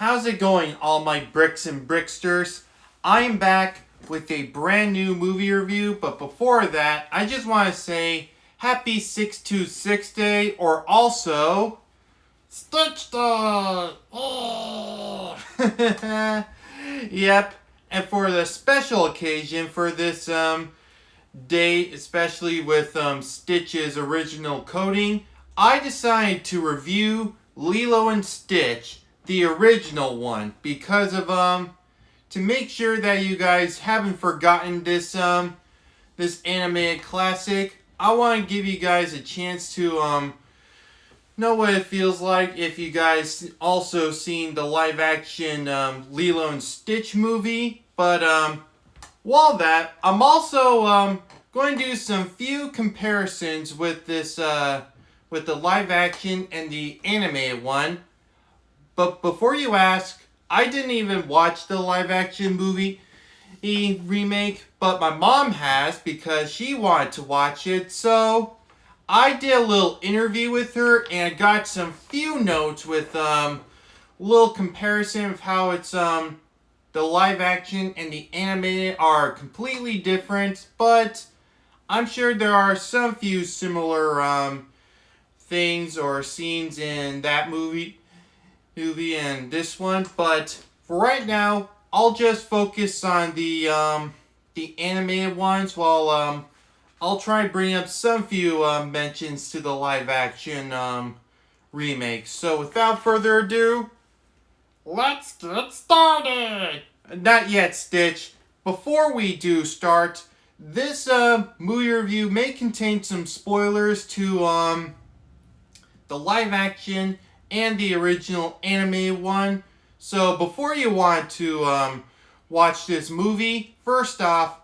How's it going, all my bricks and bricksters? I'm back with a brand new movie review, but before that, I just want to say happy 626 Day, or also Stitch Day! Oh. Yep, and for the special occasion for this day, especially with Stitch's original coding, I decided to review Lilo and Stitch, the original one, because of to make sure that you guys haven't forgotten this animated classic. I want to give you guys a chance to know what it feels like if you guys also seen the live action Lilo and Stitch movie. But while that, I'm also going to do some few comparisons with this with the live action and the animated one. But before you ask, I didn't even watch the live action movie remake, but my mom has because she wanted to watch it. So I did a little interview with her and got some few notes with little comparison of how it's the live action and the animated are completely different, but I'm sure there are some few similar things or scenes in that movie and this one. But for right now, I'll just focus on the animated ones while I'll try to bring up some few mentions to the live action remake. So without further ado, let's get started! Not yet, Stitch. Before we do start, this movie review may contain some spoilers to the live action and the original animated one. So before you want to watch this movie, first off,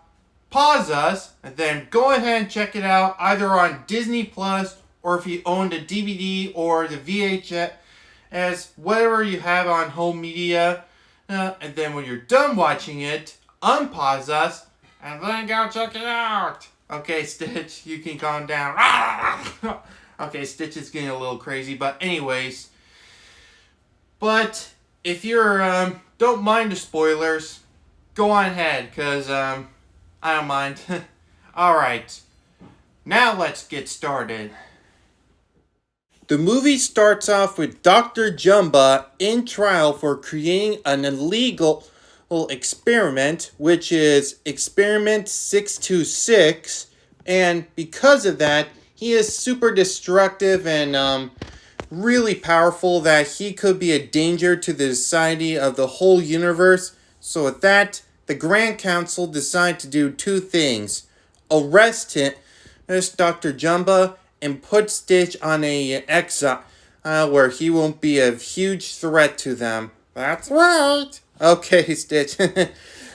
pause us and then go ahead and check it out either on Disney Plus, or if you own the DVD or the VHS, as whatever you have on home media. And then when you're done watching it, unpause us and then go check it out. Okay, Stitch, you can calm down. Okay, Stitch is getting a little crazy, but anyways. But if you're don't mind the spoilers, go on ahead, because I don't mind. Alright, now let's get started. The movie starts off with Dr. Jumba in trial for creating an illegal experiment, which is Experiment 626, and because of that, he is super destructive and really powerful, that he could be a danger to the society of the whole universe. So with that, the Grand Council decided to do two things: arrest him, this Dr. Jumba, and put Stitch on a exile where he won't be a huge threat to them. That's right. Okay, Stitch.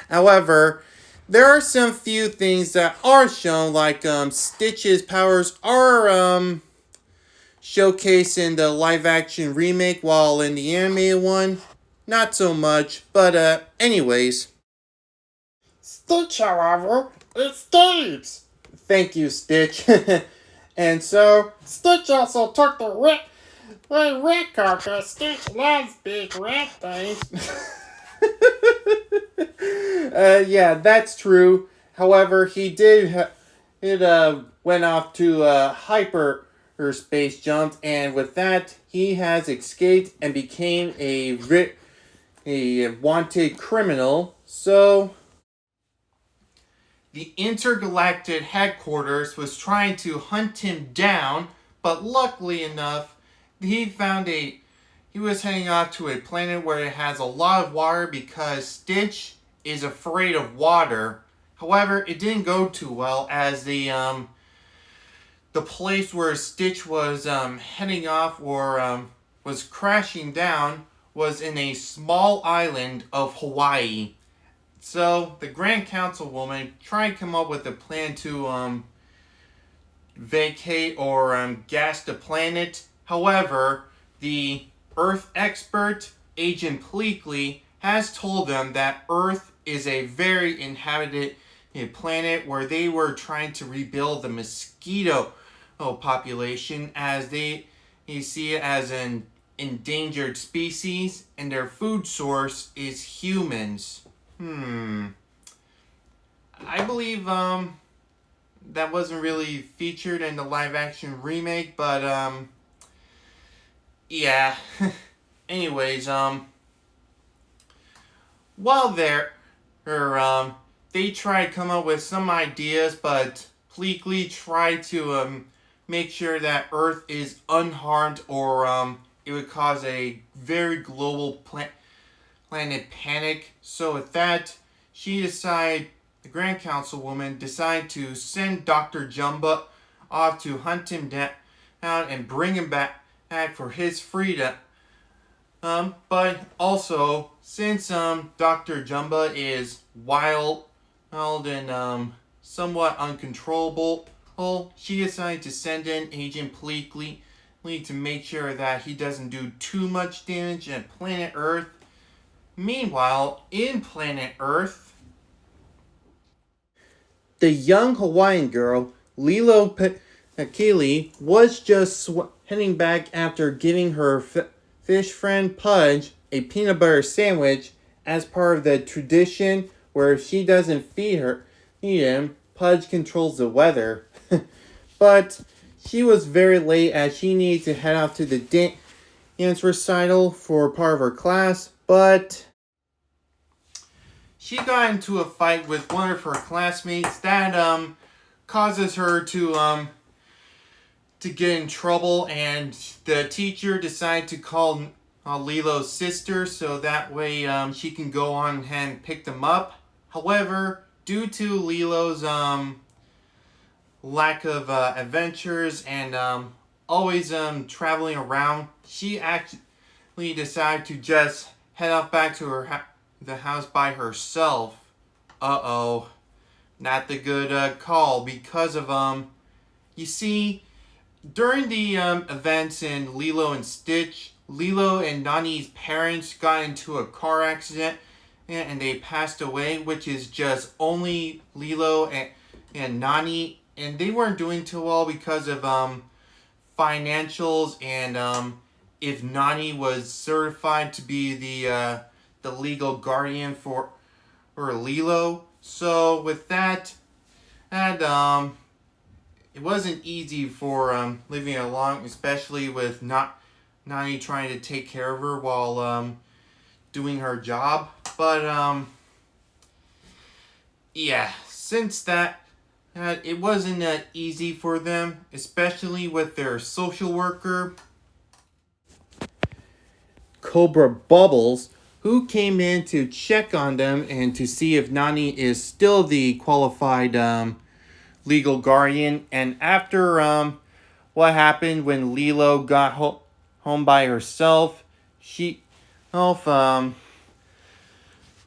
However, there are some few things that are shown, like Stitch's powers are showcased in the live action remake, while in the animated one, not so much. But anyways. Stitch, however, escapes! Thank you, Stitch. And so, Stitch also took the record, because Stitch loves big red things. Yeah, that's true. However, he did, went off to hyperspace jump, and with that, he has escaped and became a wanted criminal. So the intergalactic headquarters was trying to hunt him down, but luckily enough, he was heading off to a planet where it has a lot of water, because Stitch is afraid of water. However, it didn't go too well, as the place where Stitch was heading off, or was crashing down, was in a small island of Hawaii. So the Grand Councilwoman tried to come up with a plan to vacate or gas the planet. However, the Earth expert, Agent Pleakley, has told them that Earth is a very inhabited planet where they were trying to rebuild the mosquito population, as they see it as an endangered species and their food source is humans. I believe that wasn't really featured in the live action remake, but yeah. Anyways, while there, they try to come up with some ideas, but Pleakley tried to make sure that Earth is unharmed, or it would cause a very global planet panic. So with that, the Grand Councilwoman decided to send Dr. Jumba off to hunt him down and bring him back for his freedom. But also, since Dr. Jumba is wild and somewhat uncontrollable, she decided to send in Agent Pleakley to make sure that he doesn't do too much damage at planet Earth. Meanwhile, in planet Earth, the young Hawaiian girl, Lilo a.k.a. was just heading back after giving her fish friend Pudge a peanut butter sandwich as part of the tradition where if she doesn't feed him, Pudge controls the weather. But she was very late as she needed to head off to the dance recital for part of her class, but she got into a fight with one of her classmates that causes her to get in trouble, and the teacher decided to call Lilo's sister so that way she can go on and pick them up. However, due to Lilo's lack of adventures and always traveling around, she actually decided to just head off back to the house by herself. Uh-oh. Not the good call because of you see, during the events in Lilo and Stitch, Lilo and Nani's parents got into a car accident and they passed away, which is just only Lilo and Nani, and they weren't doing too well because of financials and if Nani was certified to be the legal guardian for Lilo. So with that, and it wasn't easy for living along, especially with Nani trying to take care of her while doing her job. But yeah, since that, it wasn't easy for them, especially with their social worker, Cobra Bubbles, who came in to check on them and to see if Nani is still the qualified legal guardian. And after what happened when Lilo got home by herself, Cobra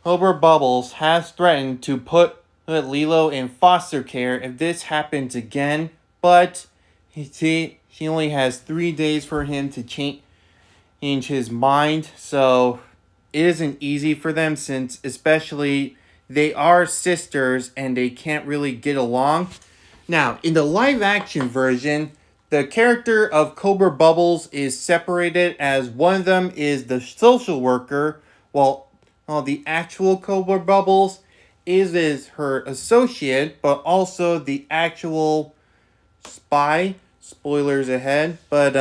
Bubbles has threatened to put Lilo in foster care if this happens again, but she only has 3 days for him to change his mind, so it isn't easy for them since especially they are sisters and they can't really get along. Now, in the live action version, the character of Cobra Bubbles is separated as one of them is the social worker, while the actual Cobra Bubbles is her associate, but also the actual spy. Spoilers ahead, but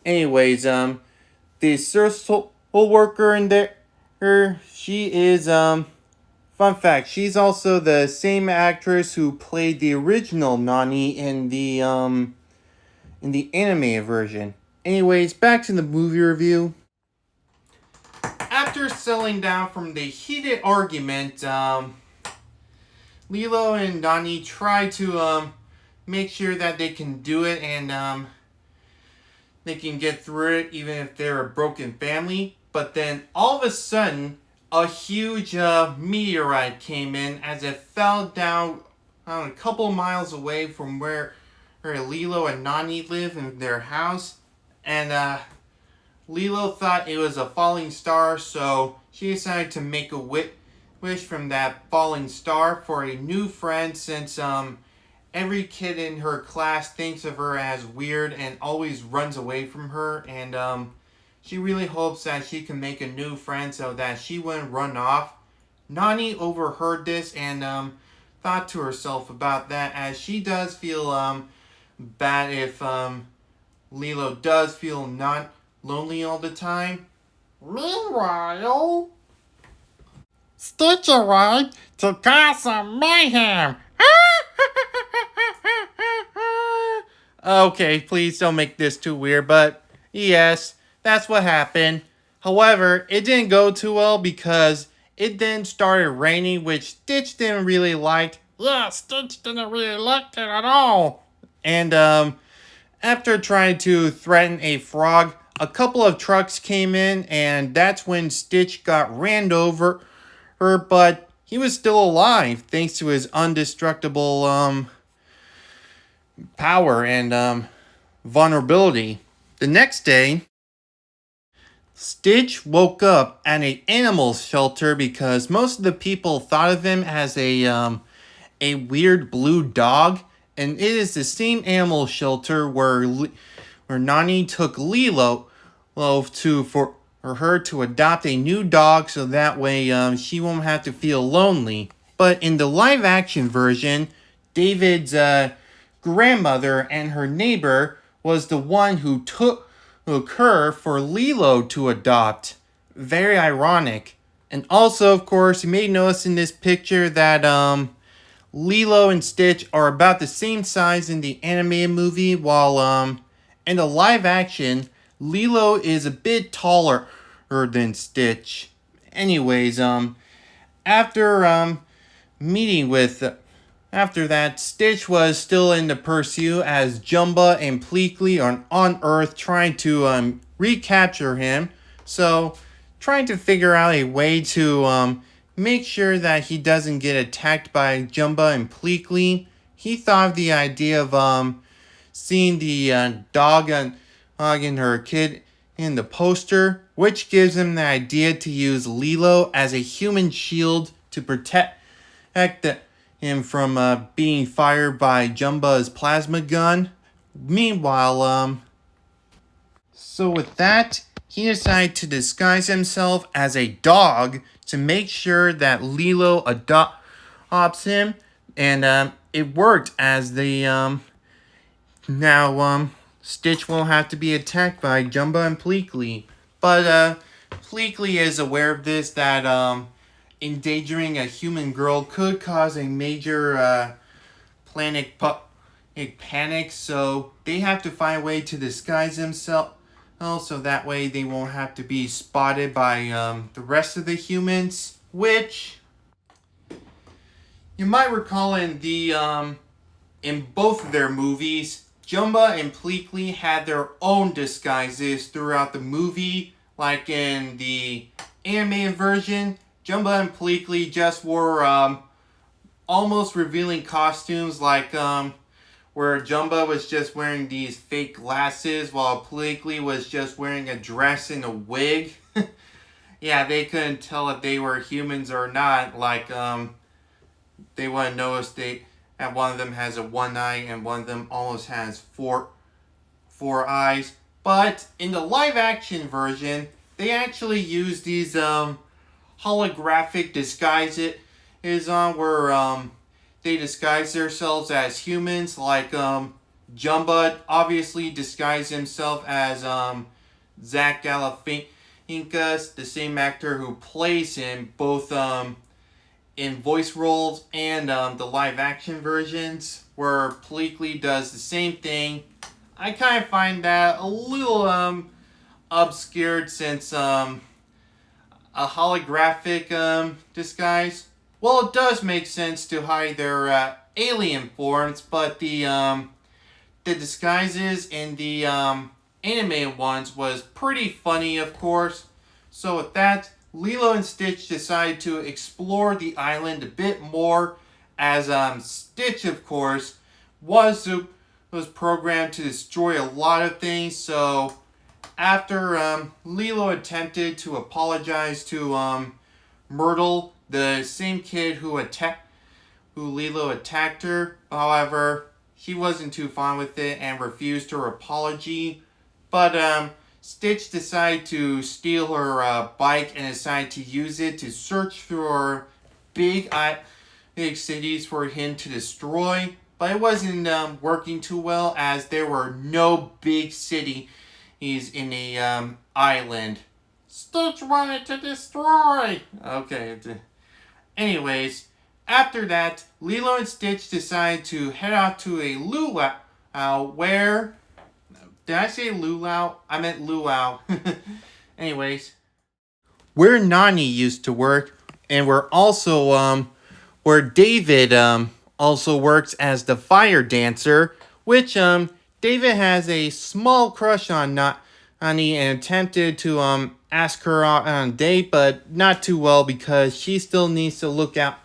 anyways, the social worker in there, she is fun fact, she's also the same actress who played the original Nani in the anime version. Anyways, back to the movie review. After settling down from the heated argument, Lilo and Nani try to make sure that they can do it and they can get through it even if they're a broken family. But then all of a sudden, a huge meteorite came in as it fell down a couple miles away from where Lilo and Nani live in their house. And Lilo thought it was a falling star, so she decided to make a wish from that falling star for a new friend since every kid in her class thinks of her as weird and always runs away from her. And she really hopes that she can make a new friend so that she wouldn't run off. Nani overheard this and thought to herself about that, as she does feel bad if Lilo does feel not lonely all the time. Meanwhile, Stitch arrived to cause some mayhem. Okay, please don't make this too weird, but yes, that's what happened. However, it didn't go too well because it then started raining, which Stitch didn't really like. Yeah, Stitch didn't really like it at all. And after trying to threaten a frog, a couple of trucks came in, and that's when Stitch got ran over. But he was still alive thanks to his indestructible power and vulnerability. The next day, Stitch woke up at an animal shelter because most of the people thought of him as a weird blue dog, and it is the same animal shelter where Nani took Lilo for her to adopt a new dog so that way she won't have to feel lonely. But in the live action version, David's grandmother and her neighbor was the one who took her for Lilo to adopt. Very ironic. And also, of course, you may notice in this picture that Lilo and Stitch are about the same size in the animated movie, while in the live action, Lilo is a bit taller than Stitch. Anyways, after meeting with after that, Stitch was still in the pursuit as Jumba and Pleakley are on Earth trying to recapture him. So, trying to figure out a way to make sure that he doesn't get attacked by Jumba and Pleakley. He thought of the idea of seeing the dog and her kid in the poster, which gives him the idea to use Lilo as a human shield to protect him from being fired by Jumba's plasma gun. Meanwhile, so with that, he decided to disguise himself as a dog to make sure that Lilo adopts him, and it worked as now Stitch won't have to be attacked by Jumba and Pleakley. But Pleakley is aware of this, that endangering a human girl could cause a major panic, so they have to find a way to disguise themselves so that way they won't have to be spotted by the rest of the humans, which you might recall in both of their movies, Jumba and Pleakley had their own disguises throughout the movie. Like in the animated version, Jumba and Pleakley just wore almost revealing costumes, like where Jumba was just wearing these fake glasses while Pleakley was just wearing a dress and a wig. Yeah, they couldn't tell if they were humans or not. Like they wouldn't notice that one of them has a one eye and one of them almost has four eyes. But in the live action version, they actually use these holographic disguises where they disguise themselves as humans. Like Jumba obviously disguised himself as Zach Galifianakis, the same actor who plays him both in voice roles and the live action versions, where Pleakley does the same thing. I kind of find that a little obscured, since a holographic disguise, well, it does make sense to hide their alien forms, but the disguises in the animated ones was pretty funny, of course. So with that, Lilo and Stitch decided to explore the island a bit more, as Stitch, of course, was programmed to destroy a lot of things. So after Lilo attempted to apologize to Myrtle, the same kid who who Lilo attacked her. However, she wasn't too fond with it and refused her apology. But Stitch decided to steal her bike and decided to use it to search for big cities for him to destroy. But it wasn't working too well as there were no big cities in the island. Stitch wanted to destroy. Okay. Anyways, after that, Lilo and Stitch decided to head out to a luau where... Did I say luau? I meant luau. Anyways, where Nani used to work, and where David also works as the fire dancer, which David has a small crush on Nani and attempted to ask her out on a date, but not too well because she still needs to look out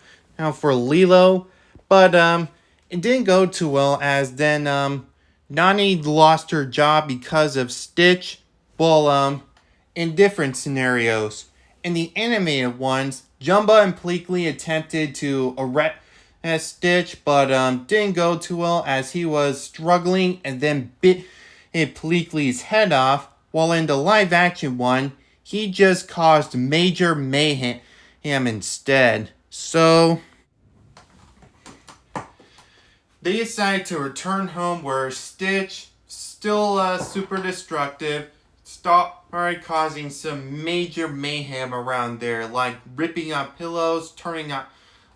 for Lilo. But it didn't go too well as then Nani lost her job because of Stitch. Well, in different scenarios. In the animated ones, Jumba and Pleakley attempted to arrest Stitch, but didn't go too well as he was struggling and then bit Pleakley's head off. While in the live action one, he just caused major mayhem instead. So they decided to return home where Stitch, still super destructive, started causing some major mayhem around there, like ripping up pillows, turning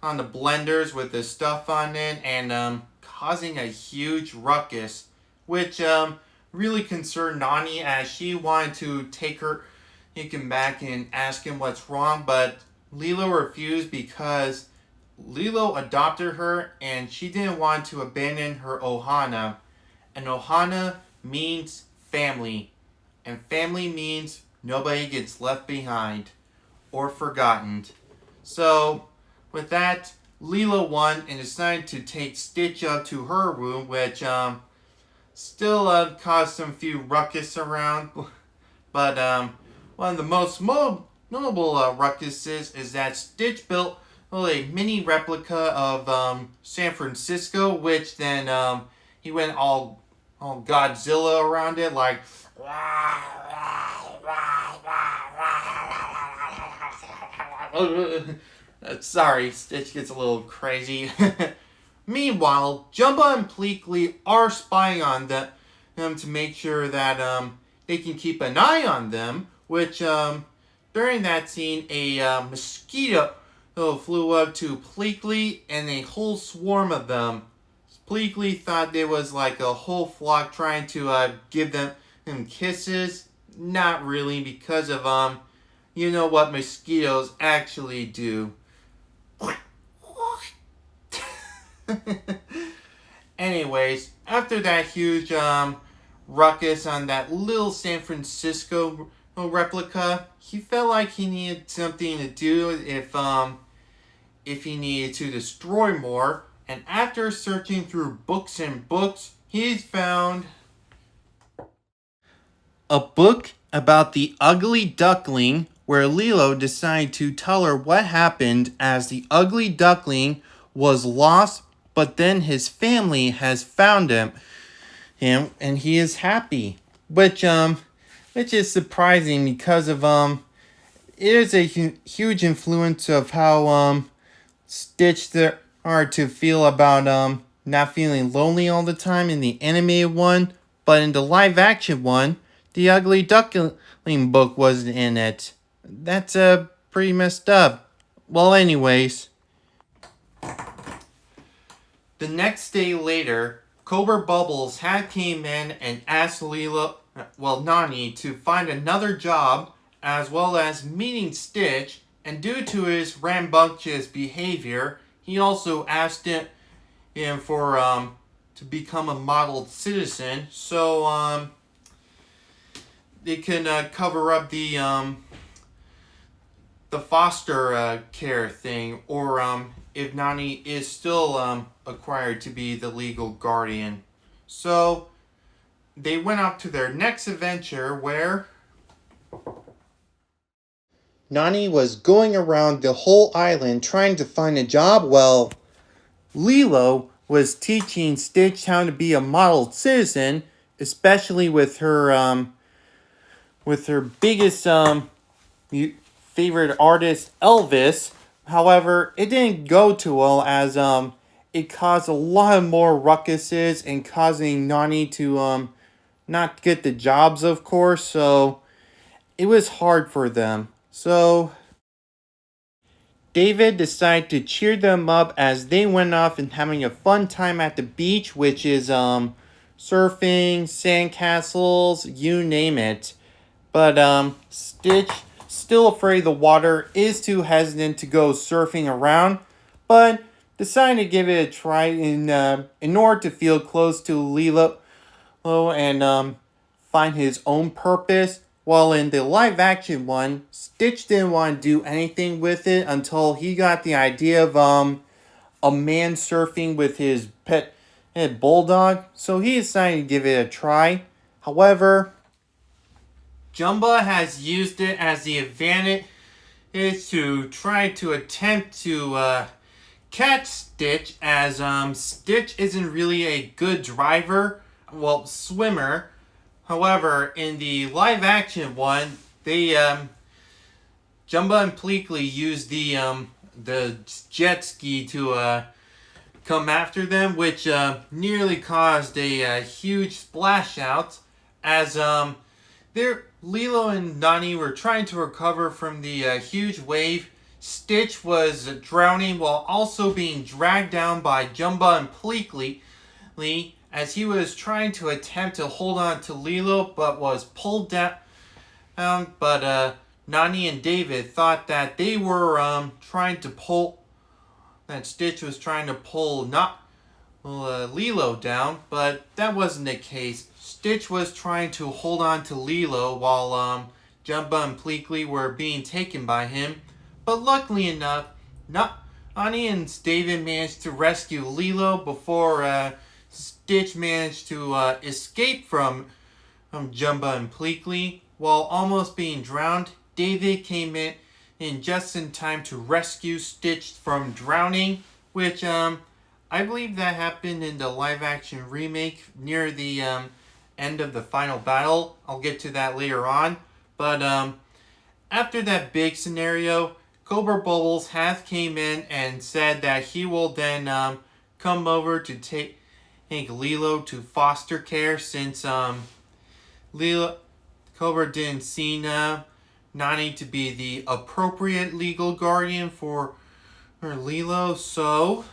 on the blenders with the stuff on it, and causing a huge ruckus, which really concerned Nani as she wanted to take him back and ask him what's wrong, but Lilo refused because Lilo adopted her and she didn't want to abandon her ohana. And ohana means family. And family means nobody gets left behind or forgotten. So, with that, Lilo won and decided to take Stitch up to her room, which still caused some few ruckus around. But one of the most notable ruckuses is that Stitch built a mini replica of San Francisco, which then he went all Godzilla around it, like... Sorry, Stitch gets a little crazy. Meanwhile, Jumba and Pleakley are spying on them to make sure that they can keep an eye on them, which during that scene, a mosquito flew up to Pleakley and a whole swarm of them. Pleakley thought there was like a whole flock trying to give them kisses. Not really, because of you know what mosquitoes actually do. Anyways, after that huge ruckus on that little San Francisco replica, he felt like he needed something to do if he needed to destroy more. And after searching through books and books, he's found a book about the ugly duckling, where Lilo decided to tell her what happened as the ugly duckling was lost, but then his family has found him and he is happy, which is surprising because of it is a huge influence of how Stitch there are to feel about not feeling lonely all the time in the animated one, but in the live action one, the ugly duckling book wasn't in it. That's pretty messed up. Well, anyways, the next day later, Cobra Bubbles had came in and asked Nani to find another job, as well as meeting Stitch, and due to his rambunctious behavior, he also asked him for to become a model citizen, so they can cover up the foster care thing, or if Nani is still acquired to be the legal guardian. So they went off to their next adventure where Nani was going around the whole island trying to find a job. Well, Lilo was teaching Stitch how to be a model citizen, especially with her biggest favorite artist Elvis. However, it didn't go too well as it caused a lot of more ruckuses and causing Nani to not get the jobs, of course. So it was hard for them. So David decided to cheer them up as they went off and having a fun time at the beach, which is surfing, sandcastles, you name it. But Stitch, still afraid of the water, is too hesitant to go surfing around, but decided to give it a try in order to feel close to Lilo and find his own purpose. While in the live action one, Stitch didn't want to do anything with it until he got the idea of a man surfing with his pet bulldog, so he decided to give it a try. However, Jumba has used it as the advantage to try to attempt to catch Stitch, as Stitch isn't really a good driver, well, swimmer. However, in the live action one, they Jumba and Pleakley used the jet ski to come after them, which nearly caused a huge splash out, as Lilo and Nani were trying to recover from the huge wave. Stitch was drowning while also being dragged down by Jumba and Pleakley, as he was trying to attempt to hold on to Lilo but was pulled down. But Nani and David thought that they were that Stitch was trying to pull Lilo down, but that wasn't the case. Stitch was trying to hold on to Lilo while Jumba and Pleakley were being taken by him. But luckily enough, Nani and David managed to rescue Lilo before Stitch managed to escape from Jumba and Pleakley. While almost being drowned, David came in just in time to rescue Stitch from drowning, which I believe that happened in the live action remake near the end of the final battle. I'll get to that later on. But after that big scenario, Cobra Bubbles has came in and said that he will then come over to take Lilo to foster care, since Cobra didn't see Nani to be the appropriate legal guardian for Lilo. So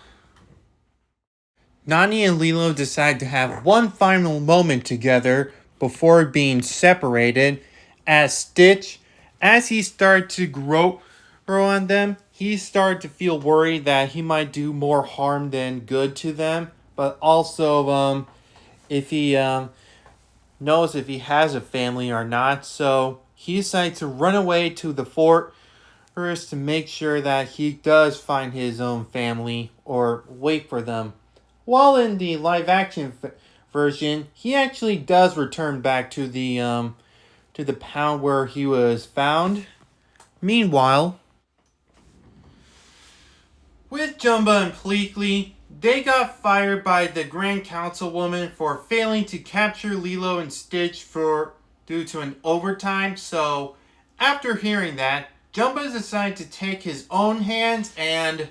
Nani and Lilo decide to have one final moment together before being separated, as Stitch, as he started to grow on them, he started to feel worried that he might do more harm than good to them, but also if he knows if he has a family or not. So he decided to run away to the fort first to make sure that he does find his own family or wait for them. While in the live action version, he actually does return back to the pound where he was found. Meanwhile, with Jumba and Pleakley, they got fired by the Grand Councilwoman for failing to capture Lilo and Stitch due to an overtime. So after hearing that, Jumba decided to take his own hands, and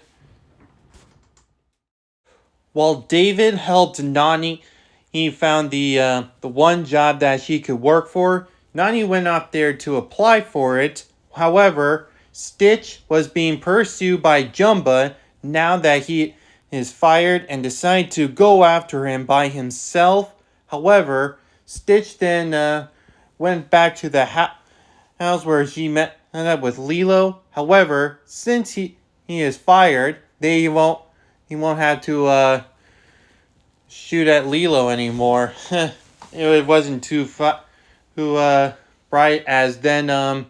while David helped Nani, he found the one job that she could work for. Nani went up there to apply for it. However, Stitch was being pursued by Jumba now that he is fired, and decided to go after him by himself. However, Stitch then went back to the house where she met up with Lilo. However, since he is fired, he won't have to shoot at Lilo anymore. It wasn't too bright, as then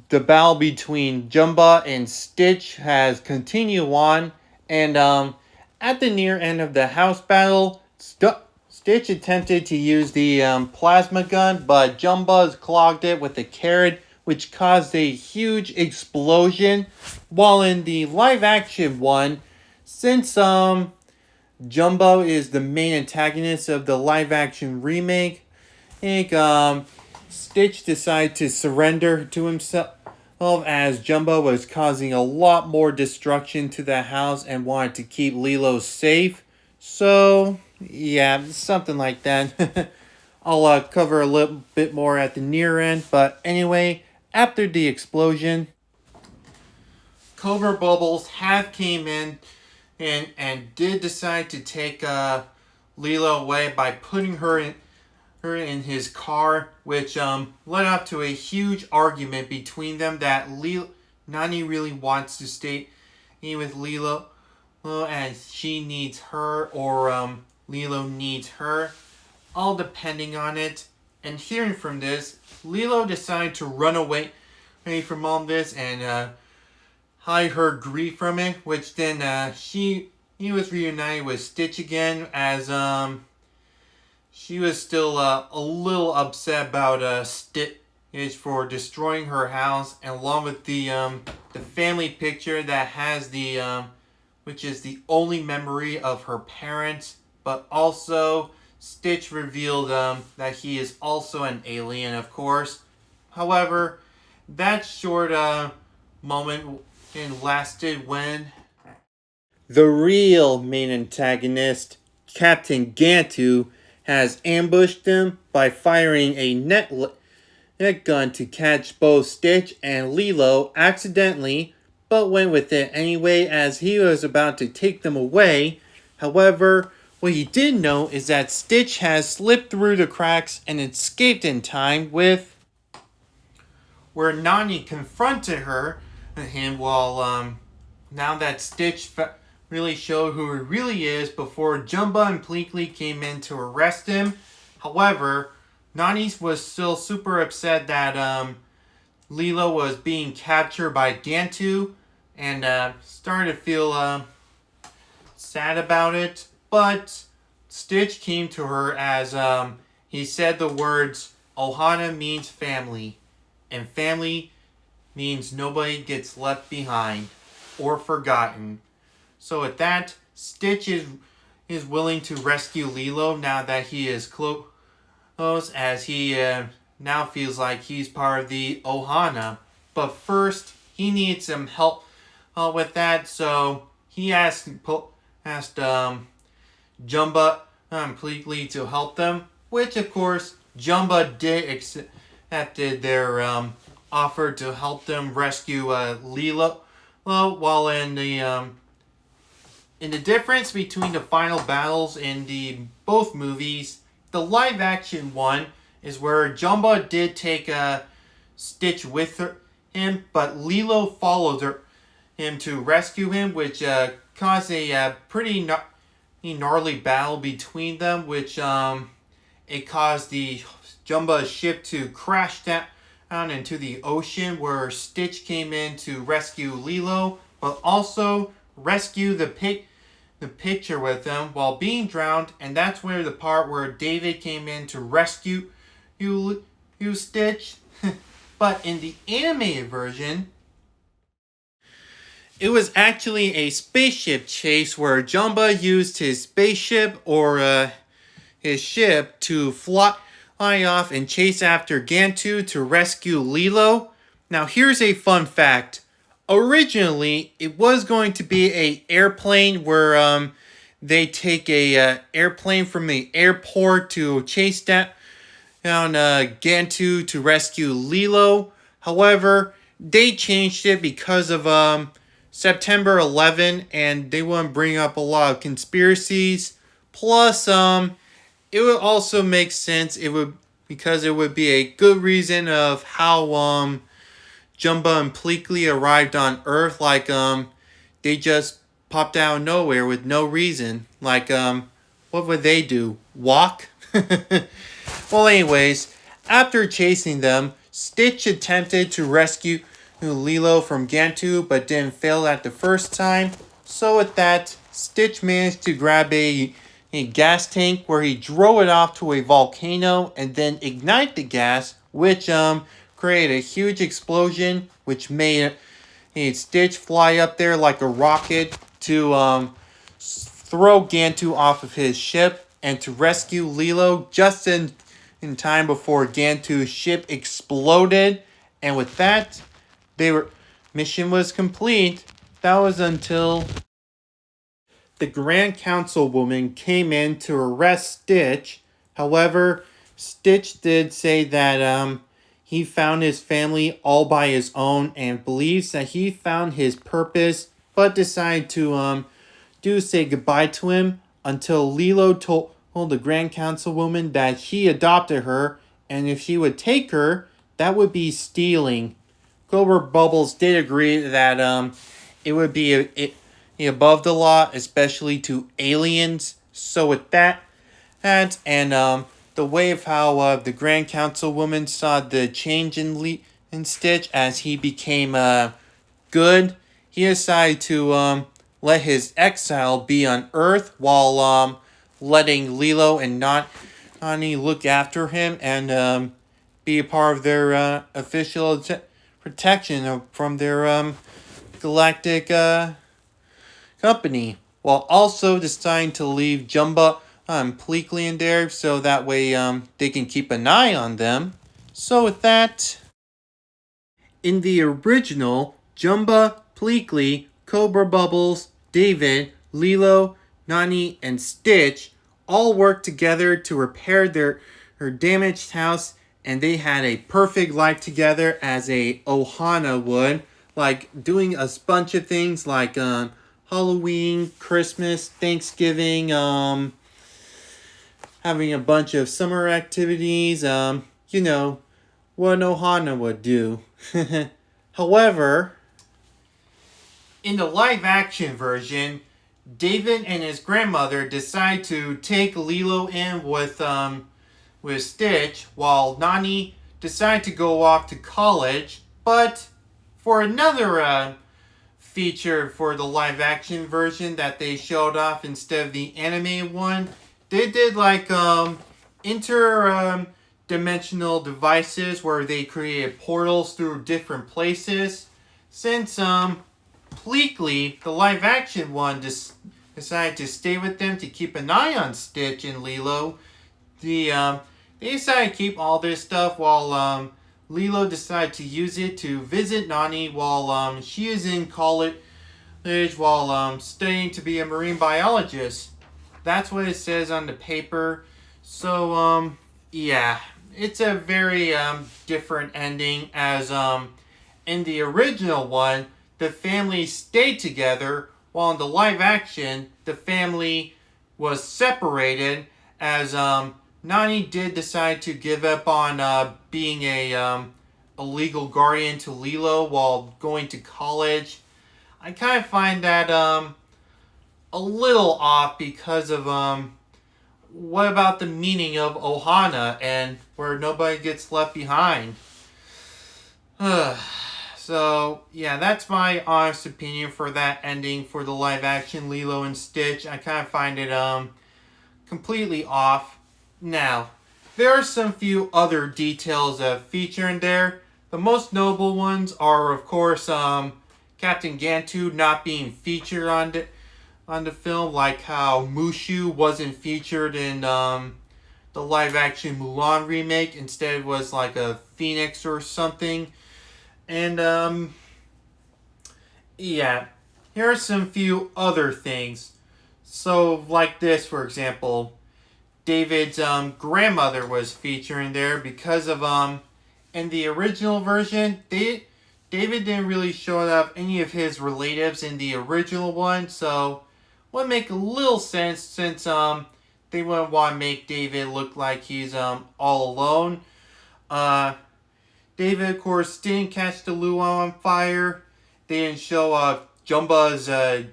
the battle between Jumba and Stitch has continued on, and at the near end of the house battle, Stitch attempted to use the plasma gun, but Jumba's clogged it with a carrot, which caused a huge explosion. While in the live action one, Since Jumbo is the main antagonist of the live action remake, I think Stitch decided to surrender to himself as Jumbo was causing a lot more destruction to the house and wanted to keep Lilo safe. So, yeah, something like that. I'll cover a little bit more at the near end, but anyway, after the explosion, Cobra Bubbles have came in and did decide to take Lilo away by putting her in his car, which led up to a huge argument between them that Nani really wants to stay with Lilo, and she needs her, or Lilo needs her, all depending on it. And hearing from this, Lilo decided to run away from all this and hide her grief from it, which then he was reunited with Stitch again as she was still a little upset about Stitch for destroying her house, and along with the family picture that has the which is the only memory of her parents, but also Stitch revealed that he is also an alien, of course. However, that short moment lasted when the real main antagonist, Captain Gantu, has ambushed them by firing a net gun to catch both Stitch and Lilo accidentally, but went with it anyway as he was about to take them away. However, what he didn't know is that Stitch has slipped through the cracks and escaped in time with where Nani confronted him while now that Stitch really showed who he really is before Jumba and Pleakley came in to arrest him. However, Nani was still super upset that Lilo was being captured by Gantu and started to feel sad about it. But Stitch came to her as he said the words, "Ohana means family, and family means nobody gets left behind or forgotten." So with that, Stitch is willing to rescue Lilo now that he is close, as he now feels like he's part of the Ohana. But first, he needs some help with that, so he asked Jumba completely to help them, which of course Jumba did accepted their offer to help them rescue Lilo. While in the difference between the final battles in the both movies, the live action one is where Jumba did take Stitch with him, but Lilo followed him to rescue him, which caused a pretty gnarly battle between them, which it caused the Jumba ship to crash down into the ocean, where Stitch came in to rescue Lilo, but also rescue the picture with them while being drowned, and that's where the part where David came in to rescue you Stitch. But in the animated version, it was actually a spaceship chase where Jumba used his spaceship or his ship to fly off and chase after Gantu to rescue Lilo. Now here's a fun fact. Originally, it was going to be a airplane where they take a airplane from the airport to chase down Gantu to rescue Lilo. However, they changed it because of September 11, and they want to bring up a lot of conspiracies. Plus, it would also make sense. Because it would be a good reason of how Jumba and Pleakley arrived on Earth. Like they just popped out of nowhere with no reason. Like what would they do? Walk? Well, anyways, after chasing them, Stitch attempted to rescue Lilo from Gantu, but didn't fail at the first time. So with that, Stitch managed to grab a gas tank where he drove it off to a volcano and then ignite the gas, which created a huge explosion, which made Stitch fly up there like a rocket to throw Gantu off of his ship and to rescue Lilo just in time before Gantu's ship exploded. And with that, mission was complete. That was until the Grand Councilwoman came in to arrest Stitch. However, Stitch did say that he found his family all by his own and believes that he found his purpose, but decided to say goodbye to him until Lilo told the Grand Councilwoman that he adopted her, and if she would take her, that would be stealing. Cobra Bubbles did agree that it would be above the law, especially to aliens. So with that, and the way of how the Grand Councilwoman saw the change in Stitch as he became good, he decided to let his exile be on Earth while letting Lilo and Nani look after him and be a part of their official protection from their galactic company, while also deciding to leave Jumba Pleakley in there so that way they can keep an eye on them. So with that, in the original, Jumba, Pleakley, Cobra Bubbles, David, Lilo, Nani, and Stitch all worked together to repair their damaged house, and they had a perfect life together as a ohana would, like doing a bunch of things like Halloween, Christmas, Thanksgiving, having a bunch of summer activities, what an ohana would do. However, in the live action version, David and his grandmother decide to take Lilo in with Stitch, while Nani decide to go off to college. But for another feature for the live action version that they showed off instead of the animated one, they did like interdimensional devices where they created portals through different places. Since Pleakley, the live action one, decided to stay with them to keep an eye on Stitch and Lilo, they decided to keep all this stuff while Lilo decided to use it to visit Nani while she is in college while studying to be a marine biologist. That's what it says on the paper. So yeah, it's a very different ending as in the original one, the family stayed together, while in the live action, the family was separated as Nani did decide to give up on being a legal guardian to Lilo while going to college. I kind of find that a little off because of what about the meaning of ohana and where nobody gets left behind. So yeah, that's my honest opinion for that ending for the live action Lilo and Stitch. I kind of find it completely off. Now, there are some few other details that feature in there. The most notable ones are, of course, Captain Gantu not being featured on the film, like how Mushu wasn't featured in the live-action Mulan remake. Instead, it was like a phoenix or something. And yeah, here are some few other things. So, like this, for example, David's grandmother was featured in there because of in the original version, David didn't really show off any of his relatives in the original one, so would make a little sense since they wouldn't want to make David look like he's all alone. David, of course, didn't catch the luau on fire. They didn't show Jumba's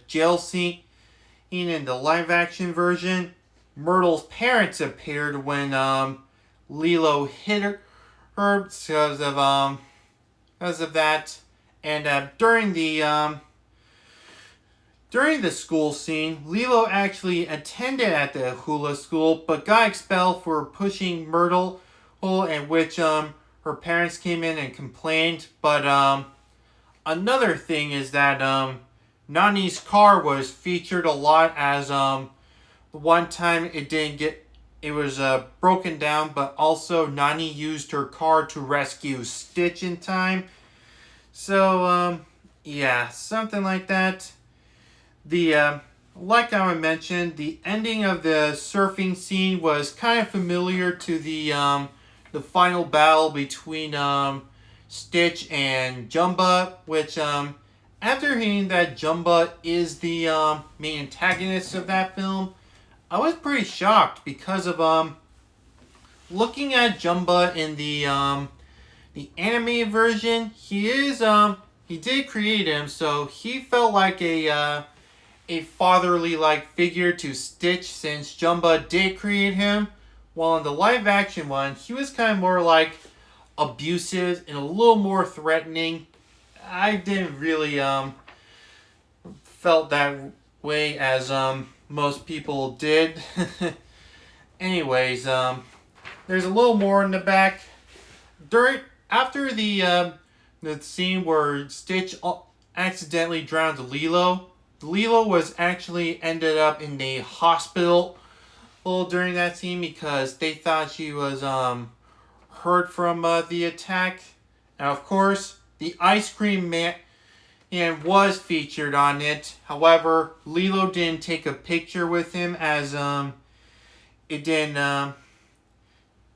jail scene in the live action version. Myrtle's parents appeared when Lilo hit her because of that. And during the school scene, Lilo actually attended at the hula school, but got expelled for pushing Myrtle, in which her parents came in and complained. But another thing is that Nani's car was featured a lot as the one time it was broken down, but also Nani used her car to rescue Stitch in time. So yeah, something like that. The like I mentioned, the ending of the surfing scene was kind of familiar to the final battle between Stitch and Jumba, which after hearing that Jumba is the main antagonist of that film, I was pretty shocked because of looking at Jumba in the anime version. He did create him, so he felt like a fatherly like figure to Stitch since Jumba did create him. While in the live action one, he was kind of more like abusive and a little more threatening. I didn't really felt that way as most people did. Anyways, there's a little more in the back. After the scene where Stitch accidentally drowned Lilo, Lilo was actually ended up in the hospital during that scene because they thought she was hurt from the attack. And of course, the ice cream man was featured on it. However, Lilo didn't take a picture with him as it didn't.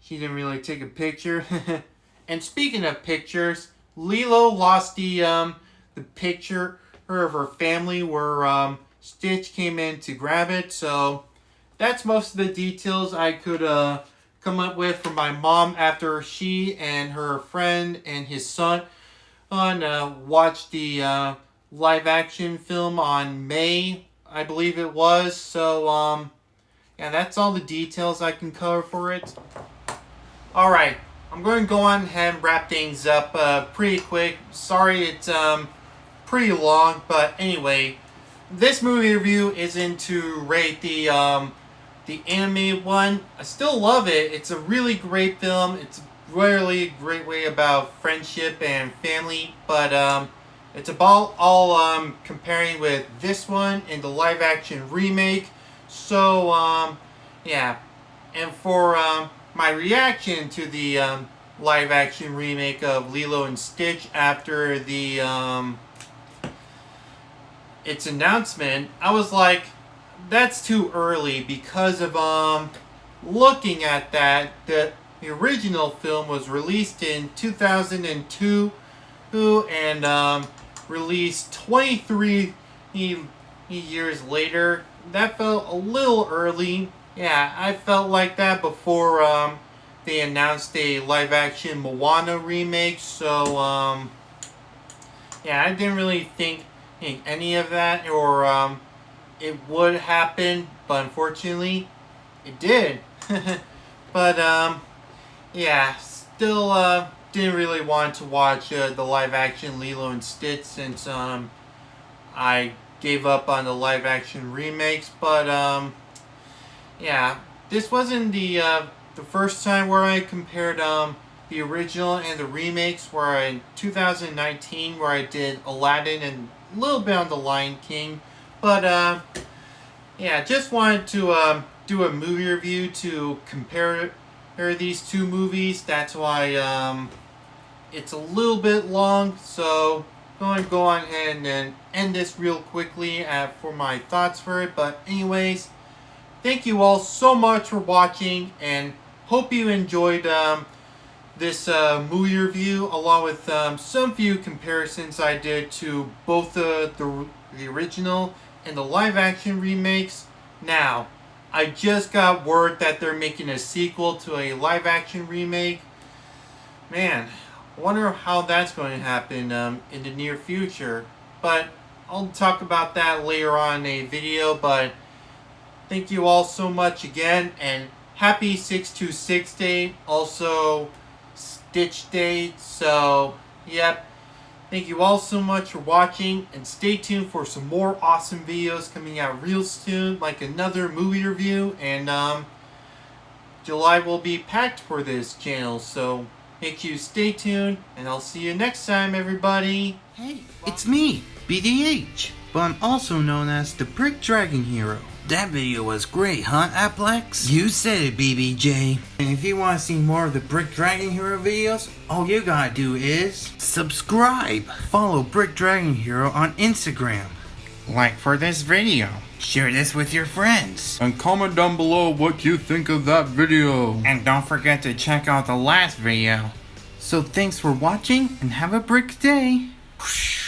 She didn't really take a picture. And speaking of pictures, Lilo lost the picture of her family where Stitch came in to grab it. So that's most of the details I could come up with from my mom after she and her friend and his son watched the live action film on May, I believe it was. So yeah, that's all the details I can cover for it. Alright, I'm going to go on ahead and wrap things up pretty quick. Sorry it's pretty long, but anyway, this movie review isn't to rate the animated one. I still love it. It's a really great film. It's really a great way about friendship and family, but it's about all comparing with this one and the live action remake. So yeah, and for my reaction to the live action remake of Lilo and Stitch after the its announcement, I was like, that's too early because of looking at that the original film was released in 2002 and released 23 years later. That felt a little early. Yeah, I felt like that before they announced a live action Moana remake. So yeah, I didn't really think any of that or it would happen, but unfortunately it did. But yeah, still didn't really want to watch the live action Lilo and Stitch since I gave up on the live action remakes. But yeah, this wasn't the first time where I compared the original and the remakes. Where in 2019, where I did Aladdin and a little bit on the Lion King. But yeah, just wanted to do a movie review to compare these two movies. That's why it's a little bit long. So I'm going to go on ahead and end this real quickly for my thoughts for it. But anyways, thank you all so much for watching, and hope you enjoyed this movie review along with some few comparisons I did to both the original and the live action remakes. Now, I just got word that they're making a sequel to a live action remake. Man, I wonder how that's going to happen in the near future. But I'll talk about that later on in a video. But thank you all so much again, and happy 626 Day, also Stitch Day. So, yep. Thank you all so much for watching, and stay tuned for some more awesome videos coming out real soon, like another movie review, and July will be packed for this channel, so make sure you stay tuned, and I'll see you next time, everybody. Hey, it's me, BDH. but I'm also known as the Brick Dragon Hero. That video was great, huh, Applex? You said it, BBJ. And if you want to see more of the Brick Dragon Hero videos, all you gotta do is subscribe. Follow Brick Dragon Hero on Instagram. Like for this video. Share this with your friends. And comment down below what you think of that video. And don't forget to check out the last video. So thanks for watching and have a brick day. Whoosh.